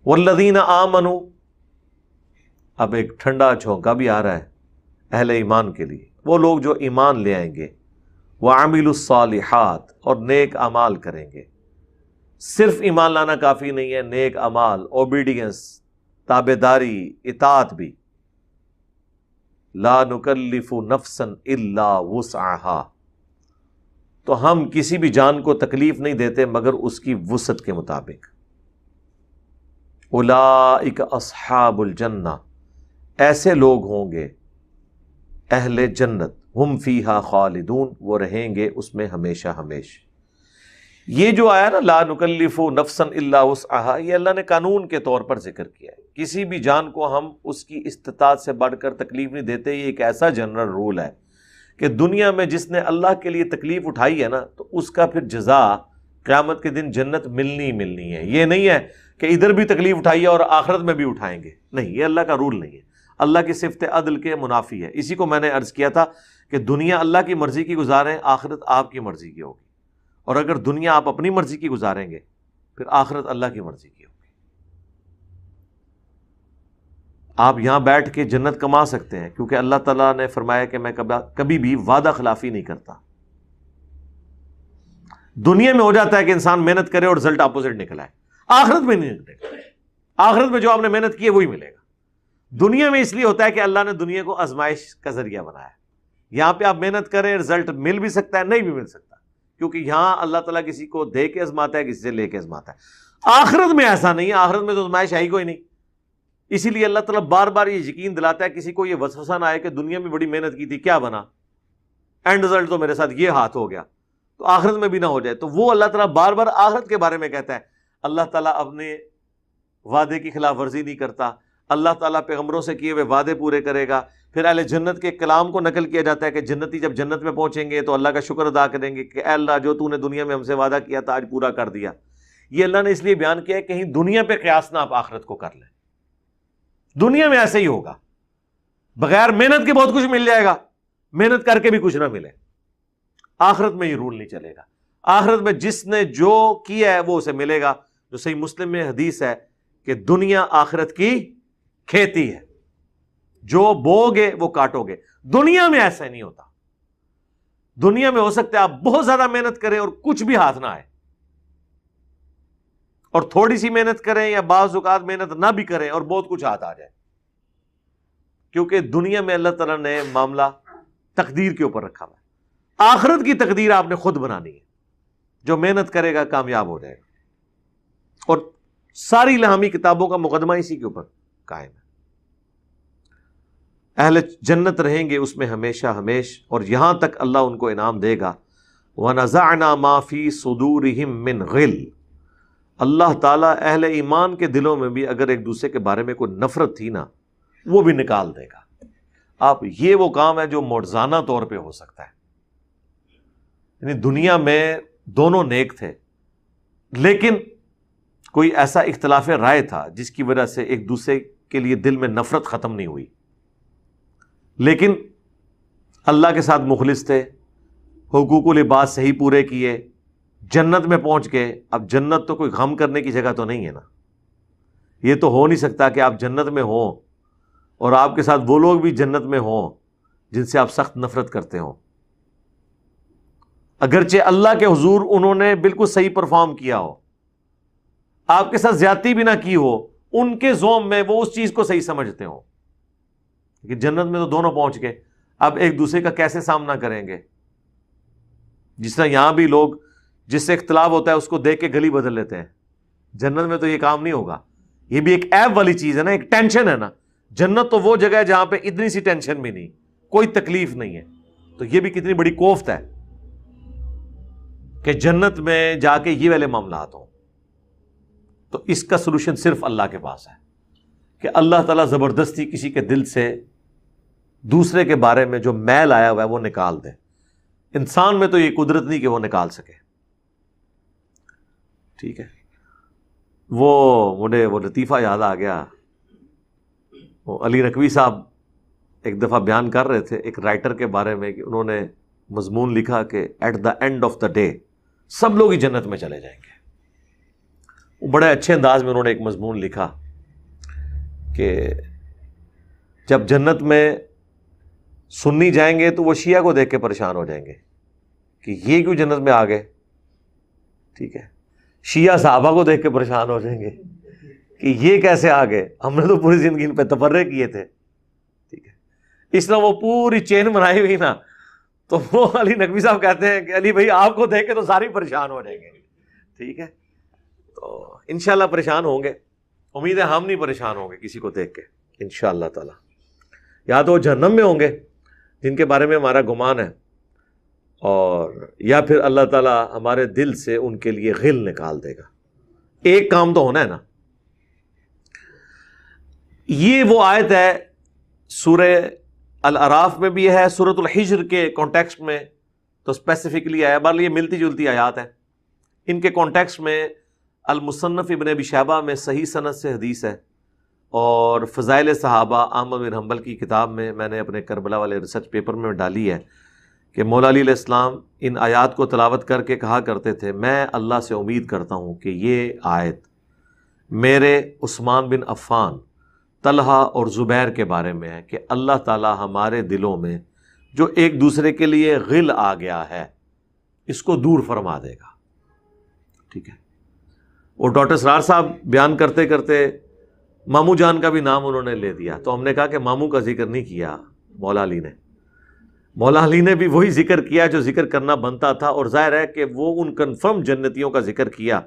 والذین آمنوا، اب ایک ٹھنڈا جھونکا بھی آ رہا ہے اہل ایمان کے لیے، وہ لوگ جو ایمان لے آئیں گے، وعملوا الصالحات، اور نیک اعمال کریں گے۔ صرف ایمان لانا کافی نہیں ہے، نیک اعمال، اوبیڈینس، تابعداری، اطاعت بھی۔ لا نکلف نفسا الا وسعها، تو ہم کسی بھی جان کو تکلیف نہیں دیتے مگر اس کی وسعت کے مطابق۔ اولئک اصحاب الجنہ، ایسے لوگ ہوں گے اہل جنت، ہم فیہا خالدون، وہ رہیں گے اس میں ہمیشہ ہمیشہ۔ یہ جو آیا نا لا نکلف نفسا الا وسعها، یہ اللہ نے قانون کے طور پر ذکر کیا ہے، کسی بھی جان کو ہم اس کی استطاعت سے بڑھ کر تکلیف نہیں دیتے۔ یہ ایک ایسا جنرل رول ہے کہ دنیا میں جس نے اللہ کے لیے تکلیف اٹھائی ہے نا، تو اس کا پھر جزا قیامت کے دن جنت ملنی ہی ملنی ہے۔ یہ نہیں ہے کہ ادھر بھی تکلیف اٹھائی ہے اور آخرت میں بھی اٹھائیں گے، نہیں، یہ اللہ کا رول نہیں ہے، اللہ کی صفت عدل کے منافی ہے۔ اسی کو میں نے عرض کیا تھا کہ دنیا اللہ کی مرضی کی گزاریں، آخرت آپ کی مرضی کی ہوگی، اور اگر دنیا آپ اپنی مرضی کی گزاریں گے پھر آخرت اللہ کی مرضی کی ہوگی۔ آپ یہاں بیٹھ کے جنت کما سکتے ہیں کیونکہ اللہ تعالیٰ نے فرمایا کہ میں کبھی بھی وعدہ خلافی نہیں کرتا۔ دنیا میں ہو جاتا ہے کہ انسان محنت کرے اور رزلٹ اپوزٹ نکل آئے، آخرت میں نہیں نکلے گا۔ آخرت میں جو آپ نے محنت کی ہے وہی ملے گا۔ دنیا میں اس لیے ہوتا ہے کہ اللہ نے دنیا کو آزمائش کا ذریعہ بنایا ہے۔ یہاں پہ آپ محنت کریں، رزلٹ مل بھی سکتا ہے، نہیں بھی مل سکتا، کیونکہ یہاں اللہ تعالیٰ کسی کو دے کے آزماتا ہے، کسی سے لے کے آزماتا ہے۔ آخرت میں ایسا نہیں ہے، آخرت میں تو آزمائش ہے ہی کوئی نہیں۔ اسی لیے اللہ تعالیٰ بار بار یہ یقین دلاتا ہے، کسی کو یہ وسوسہ نہ آئے کہ دنیا میں بڑی محنت کی تھی، کیا بنا، اینڈ رزلٹ تو میرے ساتھ یہ ہاتھ ہو گیا، تو آخرت میں بھی نہ ہو جائے۔ تو وہ اللہ تعالیٰ بار بار آخرت کے بارے میں کہتا ہے۔ اللہ تعالیٰ اپنے وعدے کی خلاف ورزی نہیں کرتا، اللہ تعالیٰ پیغمبروں سے کیے ہوئے وعدے پورے کرے گا۔ پھر اہل جنت کے کلام کو نقل کیا جاتا ہے کہ جنتی جب جنت میں پہنچیں گے تو اللہ کا شکر ادا کریں گے کہ اے اللہ جو تو نے دنیا میں ہم سے وعدہ کیا تھا آج پورا کر دیا۔ یہ اللہ نے اس لیے بیان کیا ہے کہیں دنیا پہ قیاس نہ آپ آخرت کو کر لیں۔ دنیا میں ایسے ہی ہوگا، بغیر محنت کے بہت کچھ مل جائے گا، محنت کر کے بھی کچھ نہ ملے۔ آخرت میں یہ رول نہیں چلے گا۔ آخرت میں جس نے جو کیا ہے وہ اسے ملے گا۔ جو صحیح مسلم میں حدیث ہے کہ دنیا آخرت کی کھیتی ہے، جو بو گے وہ کاٹو گے۔ دنیا میں ایسا نہیں ہوتا۔ دنیا میں ہو سکتا ہے آپ بہت زیادہ محنت کریں اور کچھ بھی ہاتھ نہ آئے، اور تھوڑی سی محنت کریں یا بعض اوقات محنت نہ بھی کریں اور بہت کچھ ہاتھ آ جائے، کیونکہ دنیا میں اللہ تعالیٰ نے معاملہ تقدیر کے اوپر رکھا ہوا ہے۔ آخرت کی تقدیر آپ نے خود بنانی ہے، جو محنت کرے گا کامیاب ہو جائے گا، اور ساری الہامی کتابوں کا مقدمہ اسی کے اوپر قائم ہے۔ اہل جنت رہیں گے اس میں ہمیشہ ہمیش، اور یہاں تک اللہ ان کو انعام دے گا۔ وَنَزَعْنَا مَا فِي صُدُورِهِم مِّن غِلٍّ، اللہ تعالیٰ اہل ایمان کے دلوں میں بھی اگر ایک دوسرے کے بارے میں کوئی نفرت تھی نا، وہ بھی نکال دے گا۔ آپ یہ وہ کام ہے جو معجزانہ طور پہ ہو سکتا ہے۔ یعنی دنیا میں دونوں نیک تھے، لیکن کوئی ایسا اختلاف رائے تھا جس کی وجہ سے ایک دوسرے کے لیے دل میں نفرت ختم نہیں ہوئی، لیکن اللہ کے ساتھ مخلص تھے، حقوق العباد صحیح پورے کیے، جنت میں پہنچ گئے۔ اب جنت تو کوئی غم کرنے کی جگہ تو نہیں ہے نا، یہ تو ہو نہیں سکتا کہ آپ جنت میں ہوں اور آپ کے ساتھ وہ لوگ بھی جنت میں ہوں جن سے آپ سخت نفرت کرتے ہوں۔ اگرچہ اللہ کے حضور انہوں نے بالکل صحیح پرفارم کیا ہو، آپ کے ساتھ زیادتی بھی نہ کی ہو، ان کے زوم میں وہ اس چیز کو صحیح سمجھتے ہوں، کہ جنت میں تو دونوں پہنچ گئے، اب ایک دوسرے کا کیسے سامنا کریں گے؟ جس طرح یہاں بھی لوگ جس سے اختلاف ہوتا ہے اس کو دیکھ کے گلی بدل لیتے ہیں، جنت میں تو یہ کام نہیں ہوگا۔ یہ بھی ایک عیب والی چیز ہے نا، ایک ٹینشن ہے نا۔ جنت تو وہ جگہ ہے جہاں پہ اتنی سی ٹینشن بھی نہیں، کوئی تکلیف نہیں ہے، تو یہ بھی کتنی بڑی کوفت ہے کہ جنت میں جا کے یہ والے معاملات ہوں۔ تو اس کا سلوشن صرف اللہ کے پاس ہے کہ اللہ تعالیٰ زبردستی کسی کے دل سے دوسرے کے بارے میں جو میل آیا ہوا ہے وہ نکال دے۔ انسان میں تو یہ قدرت نہیں کہ وہ نکال سکے۔ ٹھیک ہے، مجھے وہ لطیفہ یاد آ گیا، وہ علی نقوی صاحب ایک دفعہ بیان کر رہے تھے ایک رائٹر کے بارے میں کہ انہوں نے مضمون لکھا کہ at the end of the day سب لوگ ہی جنت میں چلے جائیں گے، بڑے اچھے انداز میں انہوں نے ایک مضمون لکھا کہ جب جنت میں سنی جائیں گے تو وہ شیعہ کو دیکھ کے پریشان ہو جائیں گے کہ یہ کیوں جنت میں آ گئے، ٹھیک ہے، شیعہ صحابہ کو دیکھ کے پریشان ہو جائیں گے کہ یہ کیسے آ گئے، ہم نے تو پوری زندگی ان پہ تفرے کیے تھے، ٹھیک ہے۔ اس طرح وہ پوری چین بنائی ہوئی نا، تو وہ علی نقوی صاحب کہتے ہیں کہ علی بھائی آپ کو دیکھ کے تو سارے پریشان ہو جائیں گے، ٹھیک ہے۔ تو انشاءاللہ پریشان ہوں گے، امید ہے ہم نہیں پریشان ہوں گے کسی کو دیکھ کے انشاءاللہ تعالی۔ یا تو وہ جہنم میں ہوں گے جن کے بارے میں ہمارا گمان ہے، اور یا پھر اللہ تعالیٰ ہمارے دل سے ان کے لیے غل نکال دے گا۔ ایک کام تو ہونا ہے نا۔ یہ وہ آیت ہے، سورہ الاعراف میں بھی ہے، سورۃ الحجر کے کانٹیکسٹ میں تو اسپیسیفکلی آیا، بہرحال یہ ملتی جلتی آیات ہیں۔ ان کے کانٹیکسٹ میں المصنف ابن ابی شیبہ میں صحیح سند سے حدیث ہے، اور فضائل صحابہ احمد بن حنبل کی کتاب میں نے اپنے کربلا والے ریسرچ پیپر میں ڈالی ہے کہ مولا علی علیہ السلام ان آیات کو تلاوت کر کے کہا کرتے تھے، میں اللہ سے امید کرتا ہوں کہ یہ آیت میرے عثمان بن عفان، طلحہ اور زبیر کے بارے میں ہے کہ اللہ تعالی ہمارے دلوں میں جو ایک دوسرے کے لیے غل آ گیا ہے اس کو دور فرما دے گا، ٹھیک ہے۔ اور ڈاکٹر اسرار صاحب بیان کرتے کرتے ماموں جان کا بھی نام انہوں نے لے دیا، تو ہم نے کہا کہ ماموں کا ذکر نہیں کیا مولا علی نے۔ مولا علی نے بھی وہی ذکر کیا جو ذکر کرنا بنتا تھا، اور ظاہر ہے کہ وہ ان کنفرم جنتیوں کا ذکر کیا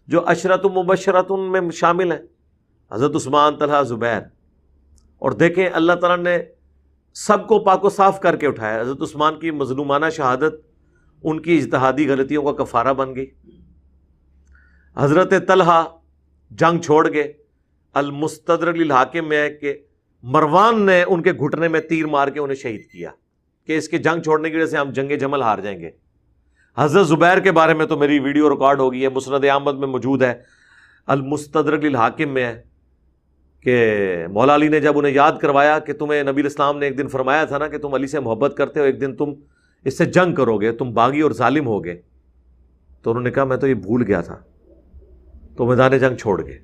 جو عشرۃ مبشرۃ میں شامل ہیں، حضرت عثمان، طلحہ، زبیر۔ اور دیکھیں اللہ تعالیٰ نے سب کو پاک و صاف کر کے اٹھایا۔ حضرت عثمان کی مظلومانہ شہادت ان کی اجتہادی غلطیوں کا کفارہ بن گئی۔ حضرت طلحہ جنگ چھوڑ گئے، المستدرک للحاکم میں ہے کہ مروان نے ان کے گھٹنے میں تیر مار کے انہیں شہید کیا کہ اس کے جنگ چھوڑنے کی وجہ سے ہم جنگ جمل ہار جائیں گے۔ حضرت زبیر کے بارے میں تو میری ویڈیو ریکارڈ ہو گئی ہے، مسند احمد میں موجود ہے، المستدرک للحاکم میں ہے کہ مولا علی نے جب انہیں یاد کروایا کہ تمہیں نبی الاسلام نے ایک دن فرمایا تھا نا کہ تم علی سے محبت کرتے ہو، ایک دن تم اس سے جنگ کرو گے، تم باغی اور ظالم ہوگے، تو انہوں نے کہا میں تو یہ بھول گیا تھا، تو میدان جنگ چھوڑ گئے۔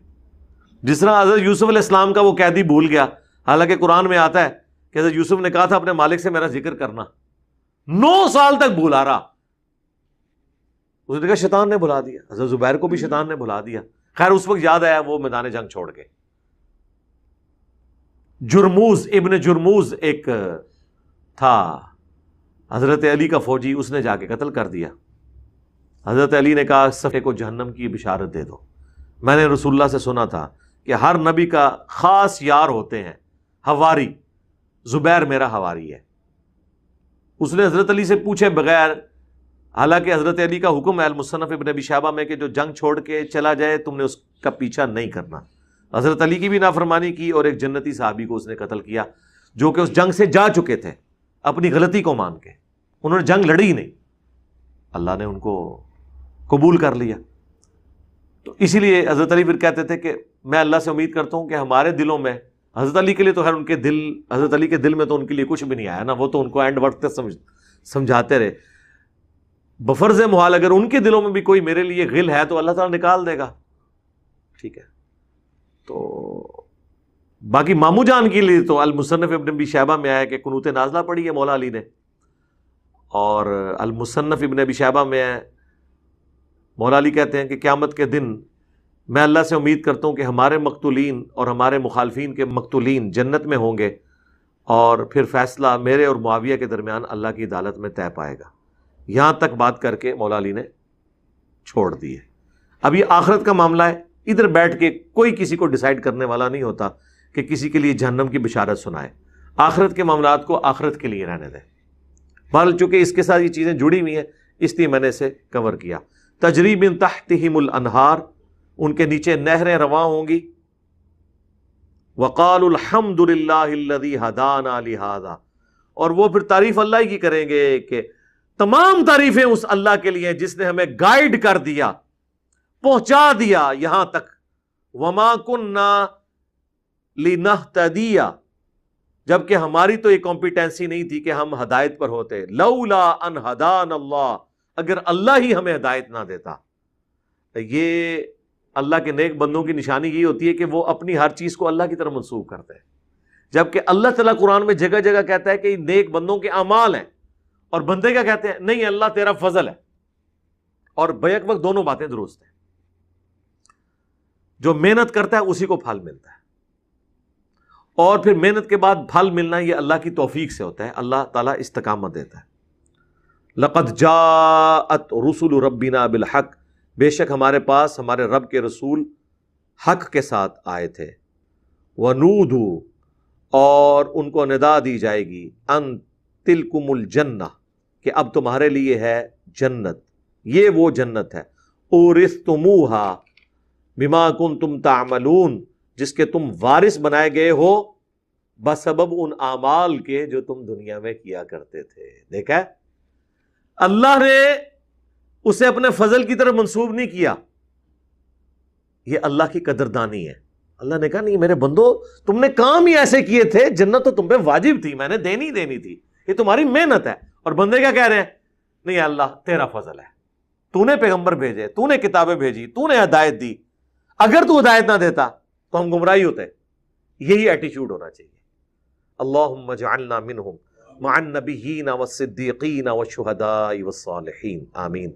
جس طرح حضرت یوسف علیہ السلام کا وہ قیدی بھول گیا، حالانکہ قرآن میں آتا ہے کہ حضرت یوسف نے کہا تھا اپنے مالک سے میرا ذکر کرنا، 9 سال تک بھولا رہا، اس نے کہا شیطان نے بھلا دیا۔ حضرت زبیر کو بھی شیطان نے بھلا دیا، خیر اس وقت یاد آیا، وہ میدان جنگ چھوڑ گئے۔ جرموز، ابن جرموز ایک تھا حضرت علی کا فوجی، اس نے جا کے قتل کر دیا۔ حضرت علی نے کہا صفے کو جہنم کی بشارت دے دو۔ میں نے رسول اللہ سے سنا تھا کہ ہر نبی کا خاص یار ہوتے ہیں، حواری، زبیر میرا حواری ہے۔ اس نے حضرت علی سے پوچھے بغیر، حالانکہ حضرت علی کا حکم ہے المصنف ابن ابی شیبہ میں کہ جو جنگ چھوڑ کے چلا جائے تم نے اس کا پیچھا نہیں کرنا۔ حضرت علی کی بھی نافرمانی کی، اور ایک جنتی صحابی کو اس نے قتل کیا جو کہ اس جنگ سے جا چکے تھے اپنی غلطی کو مان کے، انہوں نے جنگ لڑی ہی نہیں، اللہ نے ان کو قبول کر لیا۔ تو اسی لیے حضرت علی پھر کہتے تھے کہ میں اللہ سے امید کرتا ہوں کہ ہمارے دلوں میں، حضرت علی کے لیے تو خیر ان کے دل، حضرت علی کے دل میں تو ان کے لیے کچھ بھی نہیں آیا نا، وہ تو ان کو اینڈ وقت تک سمجھاتے رہے، بفرض محال اگر ان کے دلوں میں بھی کوئی میرے لیے غل ہے تو اللہ تعالیٰ نکال دے گا، ٹھیک ہے۔ تو باقی ماموں جان کے لیے تو المصنف ابن ابی شیبہ میں آیا کہ قنوت نازلہ پڑھی ہے مولا علی نے، اور المصنف ابن ابی شیبہ میں ہے، مولا علی کہتے ہیں کہ قیامت کے دن میں اللہ سے امید کرتا ہوں کہ ہمارے مقتولین اور ہمارے مخالفین کے مقتولین جنت میں ہوں گے، اور پھر فیصلہ میرے اور معاویہ کے درمیان اللہ کی عدالت میں طے پائے گا۔ یہاں تک بات کر کے مولا علی نے چھوڑ دی ہے۔ اب یہ آخرت کا معاملہ ہے، ادھر بیٹھ کے کوئی کسی کو ڈیسائیڈ کرنے والا نہیں ہوتا کہ کسی کے لیے جہنم کی بشارت سنائے۔ آخرت کے معاملات کو آخرت کے لیے رہنے دیں۔ بہرحال چونکہ اس کے ساتھ یہ چیزیں جڑی ہوئی ہیں اس لیے میں نے اسے کور کیا۔ تجری من تحتہم الانہار، ان کے نیچے نہریں رواں ہوں گی۔ وقالوا الحمد للہ الذی ہدانا لہذا، اور وہ پھر تعریف اللہ ہی کی کریں گے کہ تمام تعریفیں اس اللہ کے لیے جس نے ہمیں گائیڈ کر دیا، پہنچا دیا یہاں تک۔ وما کننا لنہتدی، جبکہ ہماری تو یہ کمپیٹنسی نہیں تھی کہ ہم ہدایت پر ہوتے، لولا ان ہدان اللہ، اگر اللہ ہی ہمیں ہدایت نہ دیتا۔ یہ اللہ کے نیک بندوں کی نشانی یہ ہوتی ہے کہ وہ اپنی ہر چیز کو اللہ کی طرف منسوب کرتے ہیں، جبکہ اللہ تعالیٰ قرآن میں جگہ جگہ کہتا ہے کہ نیک بندوں کے اعمال ہیں، اور بندے کیا کہتے ہیں؟ نہیں اللہ تیرا فضل ہے. اور بیک وقت دونوں باتیں درست ہیں. جو محنت کرتا ہے اسی کو پھل ملتا ہے، اور پھر محنت کے بعد پھل ملنا یہ اللہ کی توفیق سے ہوتا ہے. اللہ تعالیٰ استقامت دیتا ہے. لقد جاءت رسل ربنا بالحق، بے شک ہمارے پاس ہمارے رب کے رسول حق کے ساتھ آئے تھے. وَنُودُوا، اور ان کو ندا دی جائے گی، ان تلکم الجنہ، کہ اب تمہارے لیے ہے جنت، یہ وہ جنت ہے، اورثتموہا بما کنتم تعملون، جس کے تم وارث بنائے گئے ہو بسبب ان اعمال کے جو تم دنیا میں کیا کرتے تھے. دیکھا اللہ نے اسے اپنے فضل کی طرف منسوب نہیں کیا، یہ اللہ کی قدردانی ہے. اللہ نے کہا نہیں میرے بندو، تم نے کام ہی ایسے کیے تھے، جنت تو تم پہ واجب تھی، میں نے دینی تھی، یہ تمہاری محنت ہے. اور بندے کیا کہہ رہے ہیں؟ نہیں اللہ تیرا فضل ہے، تو نے پیغمبر بھیجے، تو نے کتابیں بھیجی، تو نے ہدایت دی، اگر تو ہدایت نہ دیتا تو ہم گمراہی ہوتے. یہی ایٹیچیوڈ ہونا چاہیے. اللہم اجعلنا منہم مع النبیین والصدیقین والشہداء والصالحین، آمین.